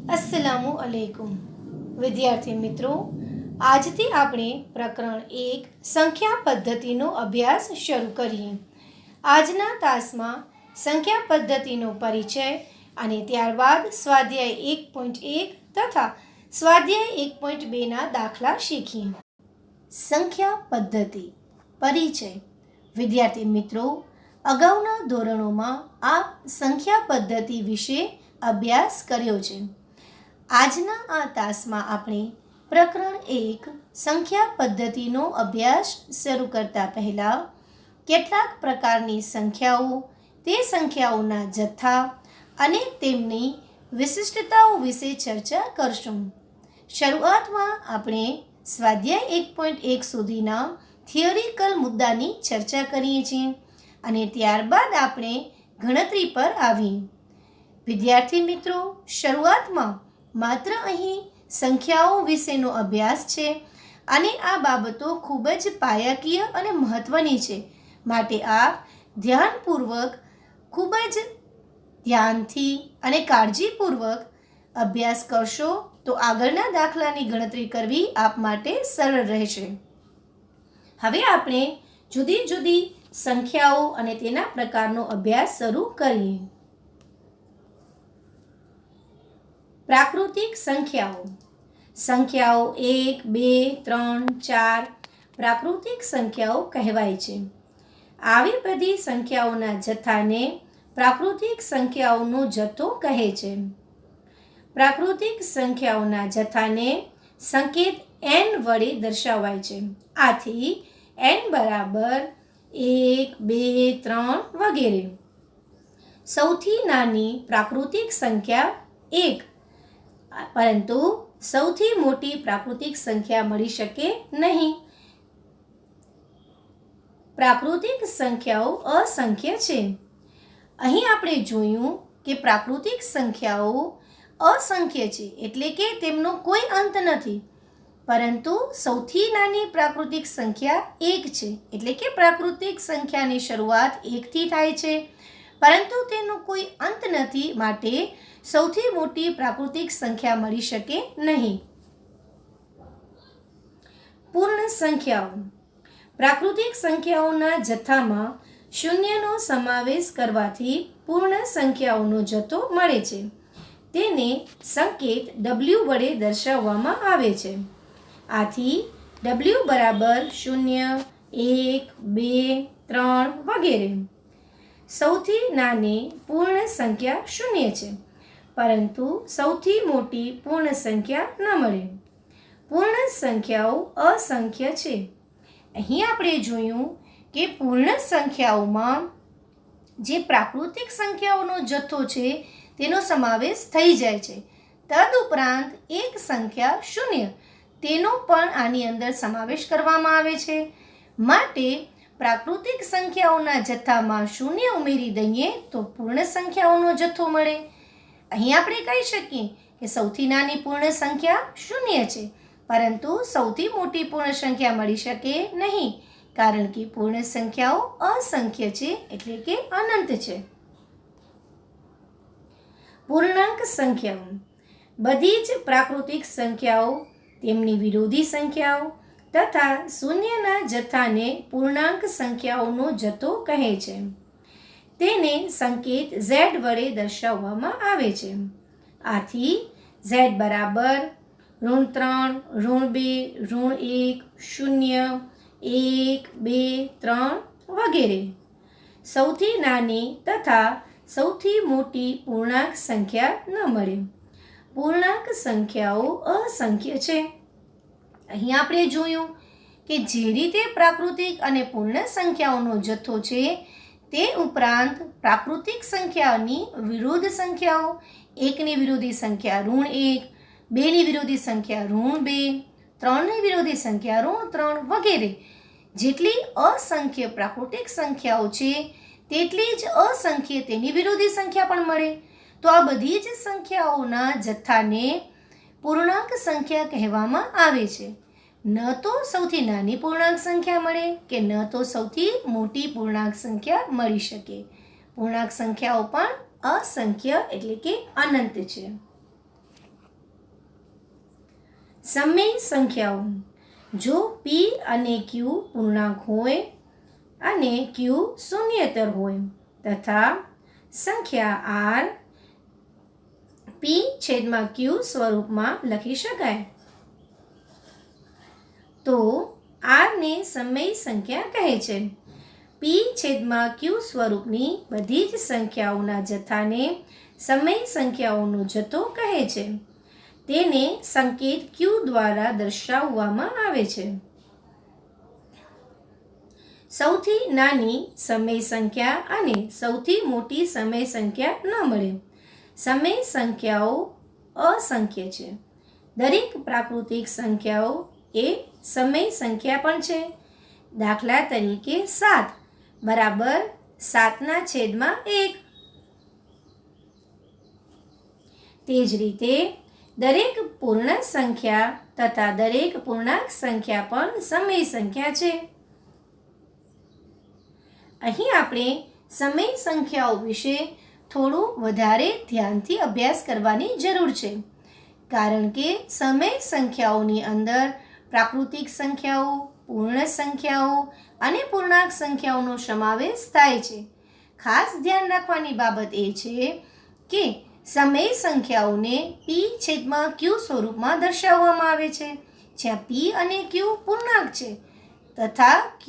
अस्सलामु अलैकुम विद्यार्थी मित्रों, આજથી આપણે પ્રકરણ 1 સંખ્યા પદ્ધતિનો અભ્યાસ શરૂ કરીએ। આજના તાસમાં સંખ્યા પદ્ધતિનો પરિચય અને ત્યારબાદ સ્વાધ્યાય 1.1 તથા સ્વાધ્યાય 1.2ના દાખલા શીખીએ। સંખ્યા પદ્ધતિ પરિચય। વિદ્યાર્થી મિત્રો, અગાઉના ધોરણોમાં આ સંખ્યા પદ્ધતિ વિશે અભ્યાસ કર્યો છે। આજના આ તાસમાં આપણે પ્રકરણ 1 સંખ્યા પદ્ધતિનો અભ્યાસ શરૂ કરતા પહેલાં કેટલાક પ્રકારની સંખ્યાઓ, તે સંખ્યાઓના જથ્થા અને તેમની વિશિષ્ટતાઓ વિશે ચર્ચા કરશું। શરૂઆતમાં આપણે સ્વાધ્યાય 1.1 સુધીના થિયરિકલ મુદ્દાની ચર્ચા કરીએ છીએ અને ત્યારબાદ આપણે ગણતરી પર આવીએ। વિદ્યાર્થી મિત્રો, શરૂઆતમાં માત્ર અહીં સંખ્યાઓ વિશેનો અભ્યાસ છે અને આ બાબતો ખૂબ જ પાયાકીય અને મહત્ત્વની છે, માટે આપ ધ્યાનપૂર્વક, ખૂબ જ ધ્યાનથી અને કાળજીપૂર્વક અભ્યાસ કરશો તો આગળના દાખલાની ગણતરી કરવી આપ માટે સરળ રહેશે। હવે આપણે જુદી જુદી સંખ્યાઓ અને તેના પ્રકારનો અભ્યાસ શરૂ કરીએ। પ્રાકૃતિક સંખ્યાઓ। સંખ્યાઓ 1, 2, 3, 4 પ્રાકૃતિક સંખ્યાઓ કહેવાય છે। આવી બધી સંખ્યાઓના જથ્થાને પ્રાકૃતિક સંખ્યાઓનો જથ્થો કહે છે। પ્રાકૃતિક સંખ્યાઓના જથ્થાને સંકેત n વડે દર્શાવાય છે। આથી n બરાબર 1, 2, 3 વગેરે। સૌથી નાની પ્રાકૃતિક સંખ્યા 1, પરંતુ સૌથી મોટી પ્રાકૃતિક સંખ્યા મળી શકે નહીં। પ્રાકૃતિક સંખ્યાઓ અસંખ્ય છે। અહીં આપણે જોયું કે પ્રાકૃતિક સંખ્યાઓ અસંખ્ય છે, એટલે કે તેમનો કોઈ અંત નથી, પરંતુ સૌથી નાની પ્રાકૃતિક સંખ્યા 1 છે, એટલે કે પ્રાકૃતિક સંખ્યાની શરૂઆત 1 થી થાય છે, પરંતુ તેનો કોઈ અંત નથી, માટે સૌથી મોટી પ્રાકૃતિક સંખ્યા મળી શકે નહીં। પૂર્ણ સંખ્યાઓ। પ્રાકૃતિક સંખ્યાઓના જથ્થામાં શૂન્યનો સમાવેશ કરવાથી પૂર્ણ સંખ્યાઓનો જથ્થો મળે છે। તેને સંકેત w વડે દર્શાવવામાં આવે છે। આથી w બરાબર 0, 1, 2, 3 વગેરે। સૌથી નાની પૂર્ણ સંખ્યા 0 છે, પરંતુ સૌથી મોટી પૂર્ણ સંખ્યા ન મળે। પૂર્ણ સંખ્યાઓ અસંખ્ય છે। અહીં આપણે જોયું કે પૂર્ણ સંખ્યાઓમાં જે પ્રાકૃતિક સંખ્યાઓનો જથ્થો છે તેનો સમાવેશ થઈ જાય છે। તદુપરાંત એક સંખ્યા 0, તેનો પણ આની અંદર સમાવેશ કરવામાં આવે છે, માટે પ્રાકૃતિક સંખ્યાઓના જથ્થામાં 0 ઉમેરી દઈએ તો પૂર્ણ સંખ્યાઓનો જથ્થો મળે। અહીં આપણે કહી શકીએ કે સૌથી નાની પૂર્ણ સંખ્યા 0 છે, પરંતુ સૌથી મોટી પૂર્ણ સંખ્યા મળી શકે નહીં, કારણ કે પૂર્ણ સંખ્યાઓ અસંખ્ય છે, એટલે કે અનંત છે। પૂર્ણાંક સંખ્યાઓ। બધી જ પ્રાકૃતિક સંખ્યાઓ તેમની વિરોધી સંખ્યાઓ તથા શૂન્યના જથ્થાને પૂર્ણાંક સંખ્યાઓનો જથ્થો કહે છે। તેને સંકેત z વડે દર્શાવવામાં આવે છે। આથી z બરાબર -3, -2, -1, 0, 1, 2, 3 વગેરે। સૌથી નાની તથા સૌથી મોટી પૂર્ણાંક સંખ્યા ન મળે। પૂર્ણાંક સંખ્યાઓ અસંખ્ય છે। અહીં આપણે જોયું કે જે રીતે પ્રાકૃતિક અને પૂર્ણ સંખ્યાઓનો જથ્થો છે, તે ઉપરાંત પ્રાકૃતિક સંખ્યાની વિરુદ્ધ સંખ્યાઓ, 1ની વિરોધી સંખ્યા -1, 2ની વિરોધી સંખ્યા -2, 3ની વિરોધી સંખ્યા -3 વગેરે। જેટલી અસંખ્ય પ્રાકૃતિક સંખ્યાઓ છે, તેટલી જ અસંખ્ય તેની વિરોધી સંખ્યા પણ મળે। તો આ બધી જ સંખ્યાઓના જથ્થાને પૂર્ણાંક સંખ્યા કહેવામાં આવે છે। ન તો સૌથી નાની પૂર્ણાંક સંખ્યા મળે કે ન તો સૌથી મોટી પૂર્ણાંક સંખ્યા મળી શકે। પૂર્ણાંક સંખ્યાઓ પણ અસંખ્ય એટલે કે અનંત છે। સમય સંખ્યાઓ. જો p અને q પૂર્ણાંક હોય અને q શૂન્યેતર હોય તથા સંખ્યા r p છેદમાં q સ્વરૂપમાં લખી શકાય તો r ને સમય સંખ્યા કહે છે. p છેદમાં q સ્વરૂપની બધી જ સંખ્યાઓના જથ્થાને સમય સંખ્યાઓનો જથ્થો કહે છે. તેને સંકેત q દ્વારા દર્શાવવામાં આવે છે. સૌથી નાની સમય સંખ્યા અને સૌથી મોટી સમય સંખ્યા ન મળે. સમય સંખ્યાઓ અસંખ્ય છે. દરેક પ્રાકૃતિક સંખ્યાઓ એ સમય સંખ્યા પણ છે. દાખલા તરીકે 7 બરાબર 7/1. તે જ રીતે દરેક પૂર્ણ સંખ્યા તથા દરેક પૂર્ણાંક સંખ્યા પણ સમય સંખ્યા છે. અહીં આપણે સમય સંખ્યાઓ વિશે થોડું વધારે ધ્યાનથી અભ્યાસ કરવાની જરૂર છે, કારણ કે સમય સંખ્યાઓની અંદર પ્રાકૃતિક સંખ્યાઓ, પૂર્ણ સંખ્યાઓ અને પૂર્ણાંક સંખ્યાઓનો સમાવેશ થાય છે. ખાસ ધ્યાન રાખવાની બાબત એ છે કે સમય સંખ્યાઓને p છેદમાં q સ્વરૂપમાં દર્શાવવામાં આવે છે, જ્યાં p અને q પૂર્ણાંક છે તથા q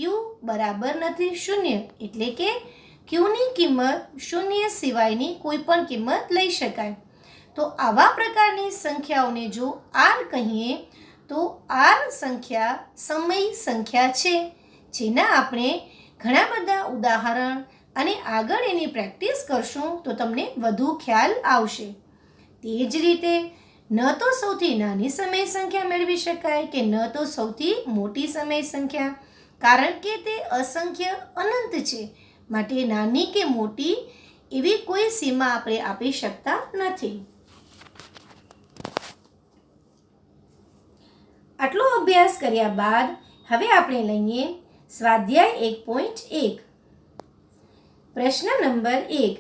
બરાબર નથી 0, એટલે કે qની કિંમત 0 સિવાયની કોઈ પણ કિંમત લઈ શકાય. તો આવા પ્રકારની સંખ્યાઓને જો r કહીએ તો r સંખ્યા સમય સંખ્યા છે, જેના આપણે ઘણા બધા ઉદાહરણ અને આગળ એની પ્રેક્ટિસ કરશું તો તમને વધુ ખ્યાલ આવશે. તે જ રીતે ન તો સૌથી નાની સમય સંખ્યા મેળવી શકાય કે ન તો સૌથી મોટી સમય સંખ્યા, કારણ કે તે અસંખ્ય અનંત છે. માટે નાની કે મોટી એવી કોઈ સીમા આપણે આપી શકતા નથી. આટલો અભ્યાસ કર્યા બાદ હવે આપણે લઈએ સ્વાધ્યાય 1.1. પ્રશ્ન નંબર 1.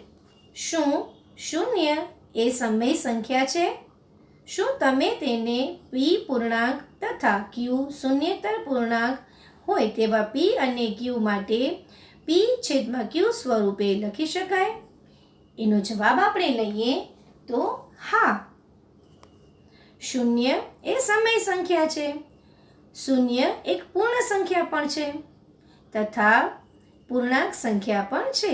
શું 0 એ સમય સંખ્યા છે? શું તમે તેને p પૂર્ણાંક તથા q શૂન્યેતર પૂર્ણાંક હોય તેવા p અને q માટે p છેદમાં q સ્વરૂપે લખી શકાય? એનો જવાબ આપણે લઈએ તો હા. 0 એ સમય સંખ્યા છે. 0 એક પૂર્ણ સંખ્યા પણ છે તથા પૂર્ણાંક સંખ્યા પણ છે.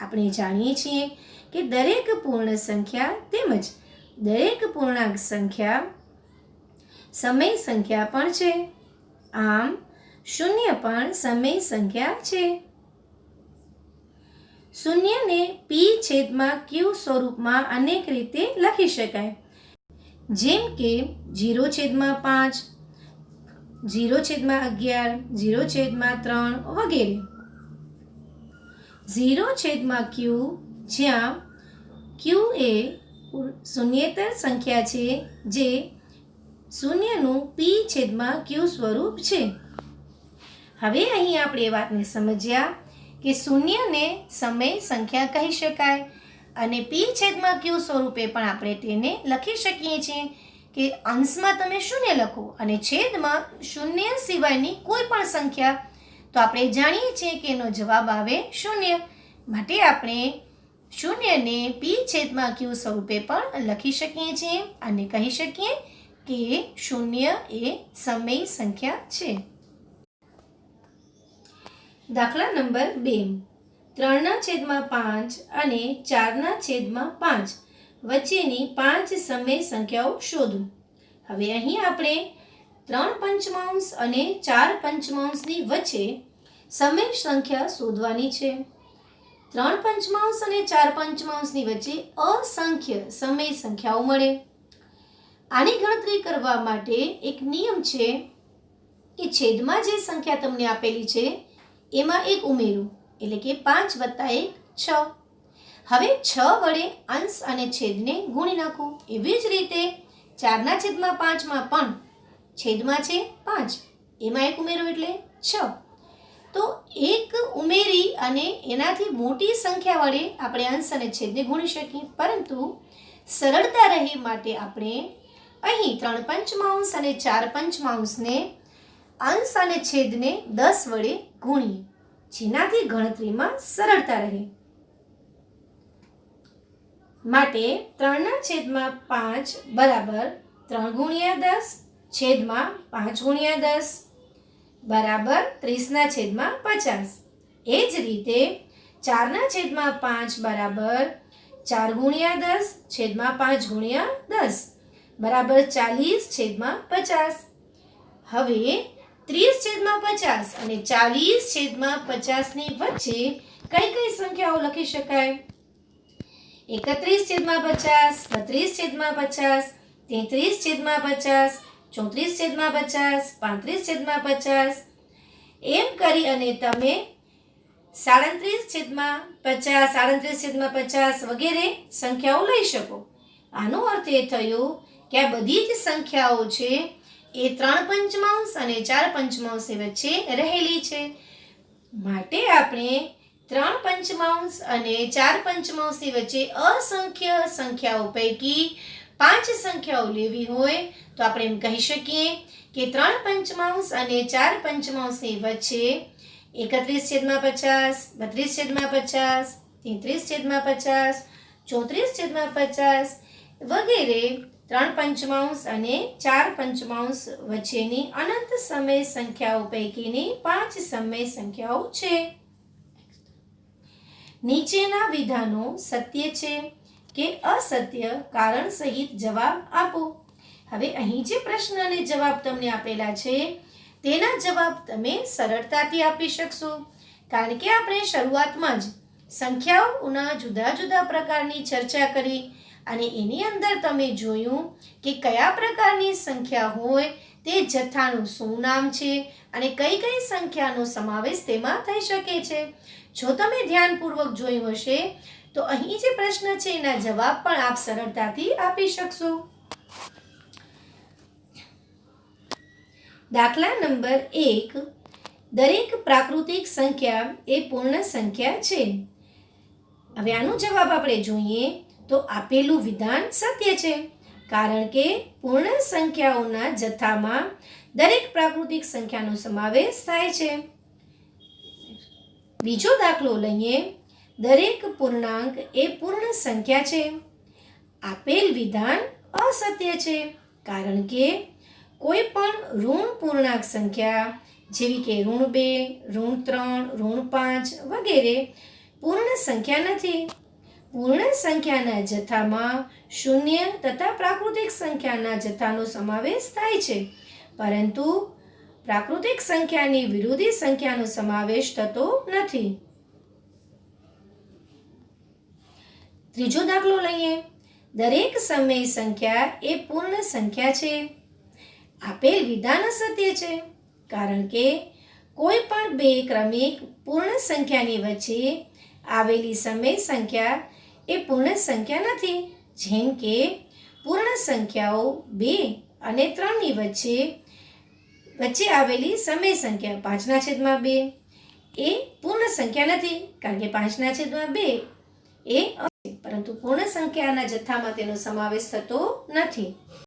આપણે જાણીએ છીએ કે દરેક પૂર્ણ સંખ્યા તેમજ દરેક પૂર્ણાંક સંખ્યા સમય સંખ્યા પણ છે. આમ 0 પણ સમય સંખ્યા છે. 0 ને p છેદમાં q સ્વરૂપમાં અનેક રીતે લખી શકાય, જેમ કે 0/5, 0/11, 0/3 વગેરે. 0/q જ્યાં q એ શૂન્યેતર સંખ્યા છે, જે 0નું p છેદમાં q સ્વરૂપ છે. હવે અહીં આપણે એ વાતને સમજ્યા કે 0ને સમય સંખ્યા કહી શકાય અને p છેદમાં q સ્વરૂપે પણ આપણે તેને લખી શકીએ છીએ કે અંશમાં તમે 0 લખો અને છેદમાં 0 સિવાયની કોઈ પણ સંખ્યા, તો આપણે જાણીએ છીએ કે એનો જવાબ આવે 0. માટે આપણે 0ને p છેદમાં q સ્વરૂપે પણ લખી શકીએ છીએ અને કહી શકીએ કે 0 એ સમય સંખ્યા છે. દાખલા નંબર 2. 3/5 અને 4/5 વચ્ચેની 5 સમય સંખ્યાઓ શોધો. હવે અહીં આપણે 3/5 અને 4/5ની વચ્ચે સમય સંખ્યા શોધવાની છે. 3/5 અને 4/5ની વચ્ચે અસંખ્ય સમય સંખ્યાઓ મળે. આની ગણતરી કરવા માટે એક નિયમ છે કે છેદમાં જે સંખ્યા તમને આપેલી છે એમાં 1 ઉમેરો, એટલે કે 5 + 1 6. હવે 6 વડે અંશ અને છેદને ગુણી નાખો. એવી જ રીતે 4/5માં પણ છેદમાં છે 5, એમાં 1 ઉમેરો એટલે 6. તો 1 ઉમેરી અને એનાથી મોટી સંખ્યા વડે આપણે અંશ અને છેદને ગુણી શકીએ, પરંતુ સરળતા રહી માટે આપણે અહીં 3 પંચમાંશ અને 4 પંચમાંશને અંશ અને છેદને 10 વડે ગુણીએ, જેનાથી ગણતરીમાં સરળતા રહે. માટે 3/5 બરાબર 3 ગુણ્યા 10 છેદમાં 5 ગુણ્યા 10 બરાબર 30/50. એ જ રીતે 4/5 બરાબર 4 ગુણ્યા 10 છેદમાં 5 ગુણ્યા 10 બરાબર 40/50. હવે 30/50 અને 40/50 ની વચ્ચે કઈ કઈ સંખ્યાઓ લખી શકાય? 31/50, 32/50, 33/50, 34/50, 35/50 એમ કરી અને તમે 37/50, 37/50 વગેરે સંખ્યાઓ લઈ શકો. આનો અર્થ એ થયો કે આ બધી જ સંખ્યાઓ છે એ 3 પંચમાંશ અને 4 પંચમાંશની વચ્ચે રહેલી છે. માટે આપણે 3 પંચમાંશ અને 4 પંચમાંશની વચ્ચે અસંખ્ય સંખ્યાઓ પૈકી 5 સંખ્યાઓ લેવી હોય તો આપણે એમ કહી શકીએ કે 3 પંચમાંશ અને 4 પંચમાંશની વચ્ચે 31/50, 32/50, 33/50, 34/50 વગેરે 3 પંચમાંશ અને 4 પંચમાંશ વચ્ચેની અનંત સમય સંખ્યાઓ પૈકીની 5 સમય સંખ્યાઓ છે. નીચેના વિધાનો સત્ય છે કે અસત્ય કારણ સહિત જવાબ આપો. હવે અહીં જે પ્રશ્ન અને જવાબ તમને આપેલા છે તેના જવાબ તમે સરળતાથી આપી શકશો, કારણ કે આપણે શરૂઆતમાં જ સંખ્યાઓના જુદા જુદા પ્રકારની ચર્ચા કરી અને એની અંદર તમે જોયું કે કયા પ્રકારની સંખ્યા હોય તે જથ્થાનું શું નામ છે અને કઈ કઈ સંખ્યાનો સમાવેશ તેમાં થઈ શકે છે. જો તમે ધ્યાનપૂર્વક જોયું હશે તો અહીં જે પ્રશ્ન છે એના જવાબ પણ આપ સરળતાથી આપી શકશો. દાખલા નંબર 1. દરેક પ્રાકૃતિક સંખ્યા એ પૂર્ણ સંખ્યા છે. હવે આનો જવાબ આપણે જોઈએ તો આપેલું વિધાન સત્ય છે, કારણ કે પૂર્ણ સંખ્યાઓના જથ્થામાં દરેક પ્રાકૃતિક સંખ્યાનો સમાવેશ થાય છે. બીજો દાખલો લઈએ. દરેક પૂર્ણાંક એ પૂર્ણ સંખ્યા છે. આપેલ વિધાન અસત્ય છે, કારણ કે કોઈ પણ ઋણ પૂર્ણાંક સંખ્યા જેવી કે -2, -3, -5 વગેરે પૂર્ણ સંખ્યા નથી. પૂર્ણ સંખ્યાના જથ્થામાં શૂન્ય તથા પ્રાકૃતિક સંખ્યાના જથ્થાનો સમાવેશ થાય છે, પરંતુ પ્રાકૃતિક સંખ્યાની વિરોધી સંખ્યાનો સમાવેશ થતો નથી. ત્રીજો દાખલો લઈએ. દરેક સમય સંખ્યા એ પૂર્ણ સંખ્યા છે. આપેલ વિધાન અસત્ય છે, કારણ કે કોઈ પણ બે ક્રમિક પૂર્ણ સંખ્યાની વચ્ચે આવેલી સમય સંખ્યા એ પૂર્ણ સંખ્યા નથી. જેમ કે પૂર્ણ સંખ્યાઓ 2 અને 3 ની વચ્ચે આવેલી સમય સંખ્યા 5/2 એ પૂર્ણ સંખ્યા નથી, કારણ કે 5/2 એ પરંતુ પૂર્ણ સંખ્યાના જથ્થામાં તેનો સમાવેશ થતો નથી.